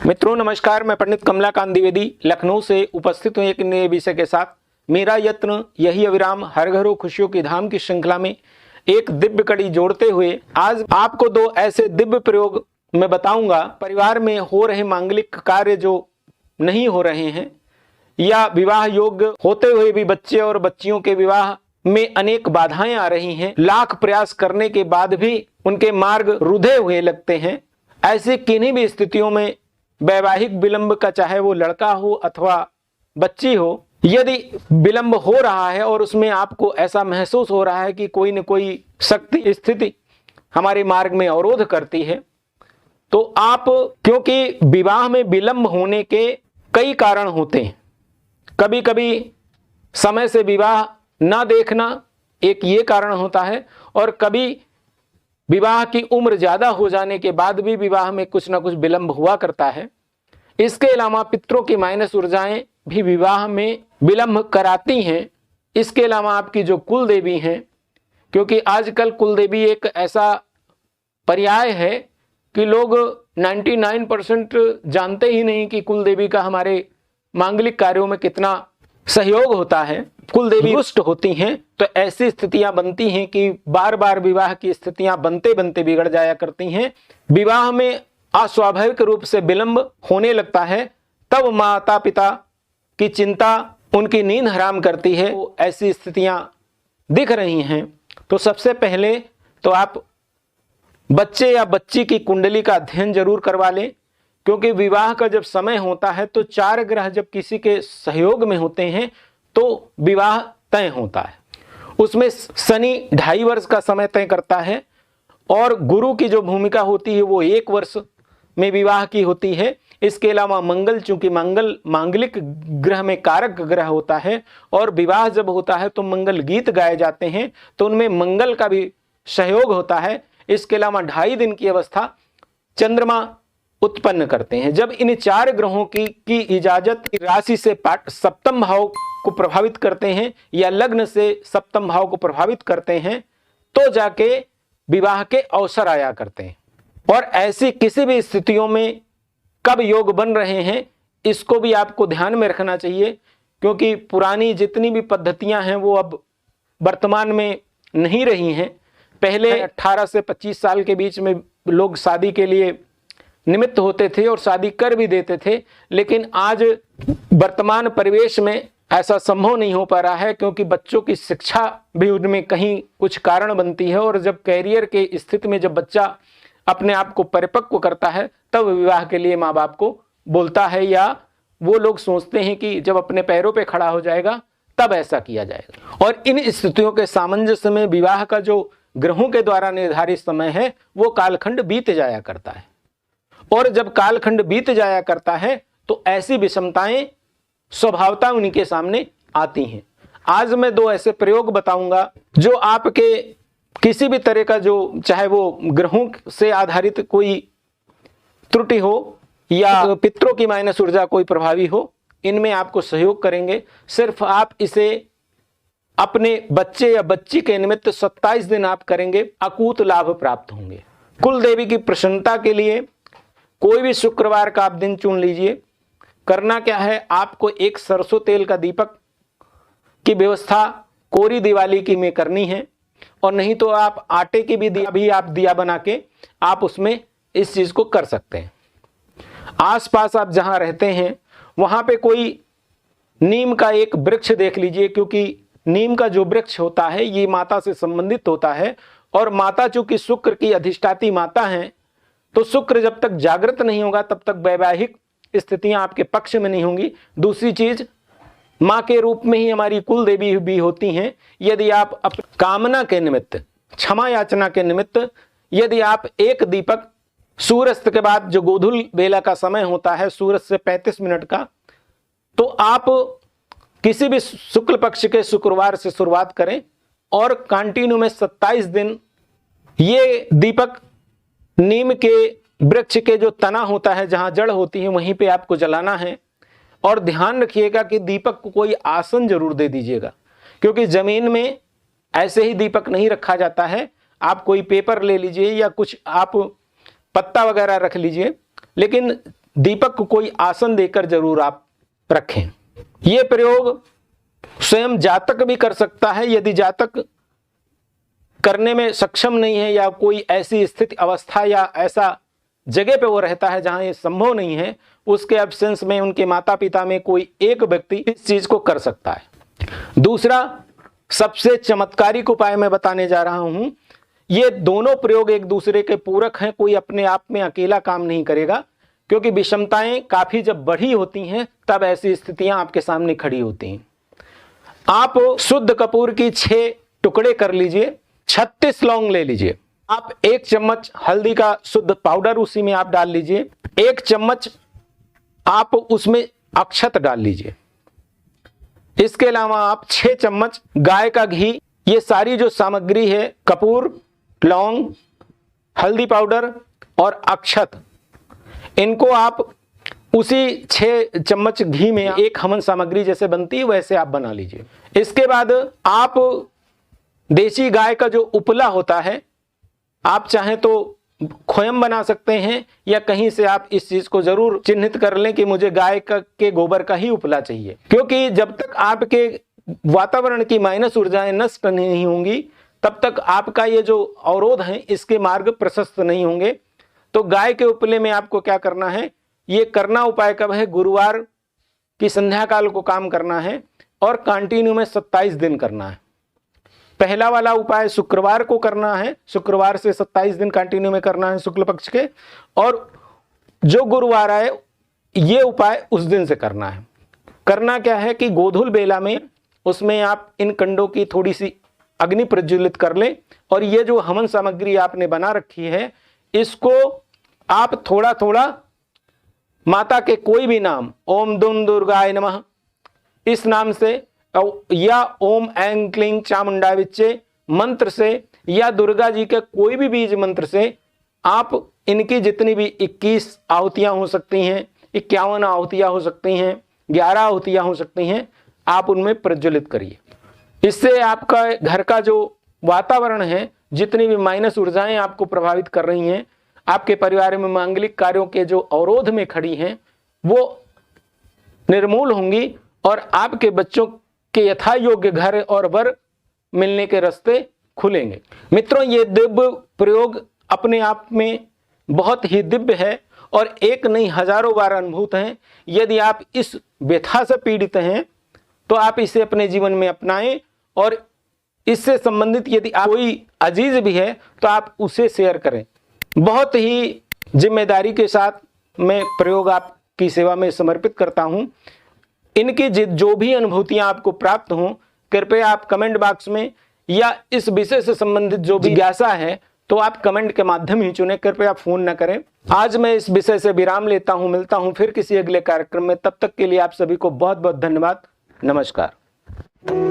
मित्रों नमस्कार, मैं पंडित कमलाकांत द्विवेदी लखनऊ से उपस्थित हूँ एक नए विषय के साथ। मेरा यत्न यही अविराम हर घरों खुशियों की धाम की श्रृंखला में एक दिव्य कड़ी जोड़ते हुए आज आपको दो ऐसे दिव्य प्रयोग मैं बताऊंगा। परिवार में हो रहे मांगलिक कार्य जो नहीं हो रहे हैं या विवाह योग्य होते हुए भी बच्चे और बच्चियों के विवाह में अनेक बाधाएं आ रही हैं, लाख प्रयास करने के बाद भी उनके मार्ग रुधे हुए लगते हैं। ऐसी किन्हीं भी स्थितियों में वैवाहिक विलंब का, चाहे वो लड़का हो अथवा बच्ची हो, यदि विलंब हो रहा है और उसमें आपको ऐसा महसूस हो रहा है कि कोई न कोई शक्ति स्थिति हमारे मार्ग में अवरोध करती है, तो आप, क्योंकि विवाह में विलंब होने के कई कारण होते हैं। कभी कभी समय से विवाह ना देखना एक ये कारण होता है, और कभी विवाह की उम्र ज्यादा हो जाने के बाद भी विवाह में कुछ ना कुछ विलंब हुआ करता है। इसके अलावा पितरों की माइनस ऊर्जाएं भी विवाह में विलंब कराती हैं। इसके अलावा आपकी जो कुल देवी हैं, क्योंकि आजकल कुल देवी एक ऐसा पर्याय है कि लोग 99% जानते ही नहीं कि कुल देवी का हमारे मांगलिक कार्यों में कितना सहयोग होता है। कुल देवी रुष्ट होती हैं तो ऐसी स्थितियां बनती हैं कि बार बार विवाह की स्थितियां बनते बनते बिगड़ जाया करती हैं। विवाह में अस्वाभाविक रूप से विलंब होने लगता है, तब माता पिता की चिंता उनकी नींद हराम करती है। तो ऐसी स्थितियां दिख रही हैं तो सबसे पहले तो आप बच्चे या बच्ची की कुंडली का अध्ययन जरूर करवा लें, क्योंकि विवाह का जब समय होता है तो 4 ग्रह जब किसी के सहयोग में होते हैं तो विवाह तय होता है। उसमें शनि 2.5 वर्ष का समय तय करता है, और गुरु की जो भूमिका होती है वो 1 वर्ष में विवाह की होती है। इसके अलावा मंगल, चूंकि मंगल मांगलिक ग्रह में कारक ग्रह होता है, और विवाह जब होता है तो मंगल गीत गाए जाते हैं, तो उनमें मंगल का भी सहयोग होता है। इसके अलावा 2.5 दिन की अवस्था चंद्रमा उत्पन्न करते हैं। जब इन 4 ग्रहों की इजाजत राशि से सप्तम भाव को प्रभावित करते हैं या लग्न से सप्तम भाव को प्रभावित करते हैं, तो जाके विवाह के अवसर आया करते हैं। और ऐसी किसी भी स्थितियों में कब योग बन रहे हैं, इसको भी आपको ध्यान में रखना चाहिए, क्योंकि पुरानी जितनी भी पद्धतियां हैं वो अब वर्तमान में नहीं रही हैं। पहले 18 से 25 साल के बीच में लोग शादी के लिए निमित्त होते थे और शादी कर भी देते थे, लेकिन आज वर्तमान परिवेश में ऐसा संभव नहीं हो पा रहा है, क्योंकि बच्चों की शिक्षा भी उनमें कहीं कुछ कारण बनती है। और जब कैरियर के स्थिति में जब बच्चा अपने आप को परिपक्व करता है, तब विवाह के लिए माँ बाप को बोलता है, या वो लोग सोचते हैं कि जब अपने पैरों पे खड़ा हो जाएगा तब ऐसा किया जाएगा। और इन स्थितियों के सामंजस्य में विवाह का जो ग्रहों के द्वारा निर्धारित समय है वो कालखंड बीत जाया करता है, और जब कालखंड बीत जाया करता है तो ऐसी विषमताएं स्वभावतः उनके सामने आती हैं। आज मैं 2 ऐसे प्रयोग बताऊंगा जो आपके किसी भी तरह का, जो चाहे वो ग्रहों से आधारित कोई त्रुटि हो या पितरों की माइनस ऊर्जा कोई प्रभावी हो, इनमें आपको सहयोग करेंगे। सिर्फ आप इसे अपने बच्चे या बच्ची के निमित्त 27 दिन आप करेंगे, अकूत लाभ प्राप्त होंगे। कुल देवी की प्रसन्नता के लिए कोई भी शुक्रवार का आप दिन चुन लीजिए। करना क्या है, आपको एक सरसों तेल का दीपक की व्यवस्था कोरी दिवाली की में करनी है, और नहीं तो आप आटे की भी आप दिया बना के आप उसमें इस चीज को कर सकते हैं। आसपास आप जहां रहते हैं वहां पे कोई नीम का एक वृक्ष देख लीजिए, क्योंकि नीम का जो वृक्ष होता है ये माता से संबंधित होता है, और माता चूंकि शुक्र की अधिष्ठाती माता है, तो शुक्र जब तक जागृत नहीं होगा तब तक वैवाहिक स्थितियां आपके पक्ष में नहीं होंगी। दूसरी चीज, मां के रूप में ही हमारी कुल देवी भी होती हैं। यदि आप कामना के निमित्त, क्षमा याचना के निमित्त, यदि आप एक दीपक सूर्यास्त के बाद जो गोधूल बेला का समय होता है, सूरज से 35 मिनट का, तो आप किसी भी शुक्ल पक्ष के शुक्रवार से शुरुआत करें और कंटिन्यू में 27 दिन ये दीपक नीम के वृक्ष के जो तना होता है, जहां जड़ होती है, वहीं पे आपको जलाना है। और ध्यान रखिएगा कि दीपक को कोई आसन जरूर दे दीजिएगा, क्योंकि जमीन में ऐसे ही दीपक नहीं रखा जाता है। आप कोई पेपर ले लीजिए या कुछ आप पत्ता वगैरह रख लीजिए, लेकिन दीपक को कोई आसन देकर जरूर आप रखें। ये प्रयोग स्वयं जातक भी कर सकता है। यदि जातक करने में सक्षम नहीं है या कोई ऐसी स्थिति अवस्था या ऐसा जगह पे वो रहता है जहां ये संभव नहीं है, उसके एब्सेंस में उनके माता पिता में कोई एक व्यक्ति इस चीज को कर सकता है। दूसरा सबसे चमत्कारिक उपाय मैं बताने जा रहा हूं। ये दोनों प्रयोग एक दूसरे के पूरक हैं, कोई अपने आप में अकेला काम नहीं करेगा, क्योंकि विषमताएं काफी जब बढ़ी होती हैं तब ऐसी स्थितियां आपके सामने खड़ी होती हैं। आप शुद्ध कपूर की 6 टुकड़े कर लीजिए, 36 लौंग ले लीजिए, आप 1 चम्मच हल्दी का शुद्ध पाउडर उसी में आप डाल लीजिए, 1 चम्मच आप उसमें अक्षत डाल लीजिए। इसके अलावा आप 6 चम्मच गाय का घी, ये सारी जो सामग्री है कपूर, लौंग, हल्दी पाउडर और अक्षत, इनको आप उसी 6 चम्मच घी में एक हवन सामग्री जैसे बनती है वैसे आप बना लीजिए। इसके बाद आप देसी गाय का जो उपला होता है, आप चाहें तो खोयम बना सकते हैं या कहीं से आप इस चीज को जरूर चिन्हित कर लें कि मुझे गाय के गोबर का ही उपला चाहिए, क्योंकि जब तक आपके वातावरण की माइनस ऊर्जाएं नष्ट नहीं होंगी तब तक आपका ये जो अवरोध है इसके मार्ग प्रशस्त नहीं होंगे। तो गाय के उपले में आपको क्या करना है, ये करना उपाय कब है, गुरुवार की संध्या काल को काम करना है और कंटिन्यू में 27 दिन करना है। पहला वाला उपाय शुक्रवार को करना है, शुक्रवार से 27 दिन कंटिन्यू में करना है शुक्ल पक्ष के, और जो गुरुवार आए ये उपाय उस दिन से करना है। करना क्या है कि गोधूल बेला में उसमें आप इन कंडों की थोड़ी सी अग्नि प्रज्वलित कर लें और ये जो हवन सामग्री आपने बना रखी है इसको आप थोड़ा थोड़ा माता के कोई भी नाम, ओम दुम दुर्गाय नमः इस नाम से या ओम ऐं क्लीं चामुंडा विच्चे मंत्र से या दुर्गा जी के कोई भी बीज मंत्र से आप इनकी जितनी भी 21 आहुतियां हो सकती हैं, 51 आहुतियां हो सकती हैं, 11 आहुतियां हो सकती हैं, आप उनमें प्रज्वलित करिए। इससे आपका घर का जो वातावरण है, जितनी भी माइनस ऊर्जाएं आपको प्रभावित कर रही हैं, आपके परिवार में मांगलिक कार्यों के जो अवरोध में खड़ी हैं वो निर्मूल होंगी और आपके बच्चों के यथा योग्य घर और वर मिलने के रास्ते खुलेंगे। मित्रों, ये दिव्य प्रयोग अपने आप में बहुत ही दिव्य है और एक नहीं हजारों बार अनुभूत हैं। यदि आप इस व्यथा से पीड़ित हैं तो आप इसे अपने जीवन में अपनाएं और इससे संबंधित यदि कोई अजीज भी है तो आप उसे शेयर करें। बहुत ही जिम्मेदारी के साथ मैं प्रयोग आपकी सेवा में समर्पित करता हूं। इनकी जो भी अनुभूतियां आपको प्राप्त हों, कृपया आप कमेंट बॉक्स में या इस विषय से संबंधित जो भी जिज्ञासा है तो आप कमेंट के माध्यम ही चुनें, कृपया फोन न करें। आज मैं इस विषय से विराम लेता हूं, मिलता हूं फिर किसी अगले कार्यक्रम में। तब तक के लिए आप सभी को बहुत बहुत धन्यवाद। नमस्कार।